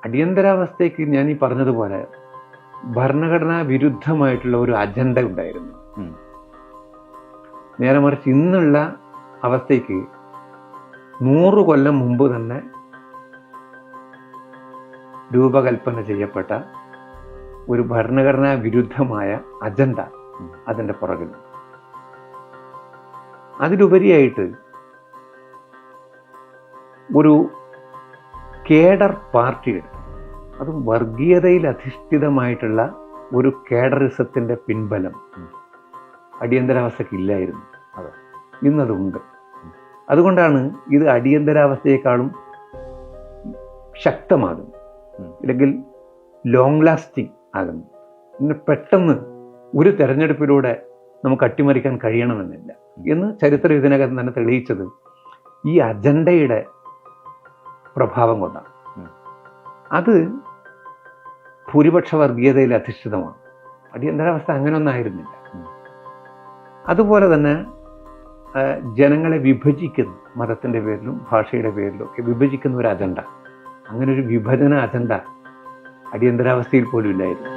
അടിയന്തരാവസ്ഥയ്ക്ക് ഞാൻ ഈ പറഞ്ഞതുപോലെ ഭരണഘടനാ വിരുദ്ധമായിട്ടുള്ള ഒരു അജണ്ട ഉണ്ടായിരുന്നു. നേരെ മറിച്ച് ഇന്നുള്ള അവസ്ഥയ്ക്ക് 100 കൊല്ലം മുമ്പ് തന്നെ രൂപകൽപ്പന ചെയ്യപ്പെട്ട ഒരു ഭരണഘടനാ വിരുദ്ധമായ അജണ്ട അതിൻ്റെ പുറകിൽ. അതിലുപരിയായിട്ട് ഒരു കേഡർ പാർട്ടിയുടെ, അതും വർഗീയതയിൽ അധിഷ്ഠിതമായിട്ടുള്ള ഒരു കേഡറിസത്തിൻ്റെ പിൻബലം അടിയന്തരാവസ്ഥയ്ക്ക് ഇല്ലായിരുന്നു. ഇന്നതുണ്ട്. അതുകൊണ്ടാണ് ഇത് അടിയന്തരാവസ്ഥയെക്കാളും ശക്തമാകും, അല്ലെങ്കിൽ ലോങ് ലാസ്റ്റിംഗ് ആകുന്നു. ഇന്ന് പെട്ടെന്ന് ഒരു തെരഞ്ഞെടുപ്പിലൂടെ നമുക്ക് അട്ടിമറിക്കാൻ കഴിയണമെന്നില്ല എന്ന് ചരിത്രം ഇതിനകം തന്നെ തെളിയിച്ചത് ഈ അജണ്ടയുടെ പ്രഭാവം കൊണ്ടാണ്. അത് ഭൂരിപക്ഷ വർഗീയതയിൽ അധിഷ്ഠിതമാണ്. അടിയന്തരാവസ്ഥ അങ്ങനെയൊന്നായിരുന്നില്ല. അതുപോലെ തന്നെ ജനങ്ങളെ വിഭജിക്കുന്ന, മതത്തിൻ്റെ പേരിലും ഭാഷയുടെ പേരിലും ഒക്കെ വിഭജിക്കുന്ന ഒരു അജണ്ട, അങ്ങനെ ഒരു വിഭജന അജണ്ട അടിയന്തരാവസ്ഥയിൽ പോലും ഇല്ലായിരുന്നു.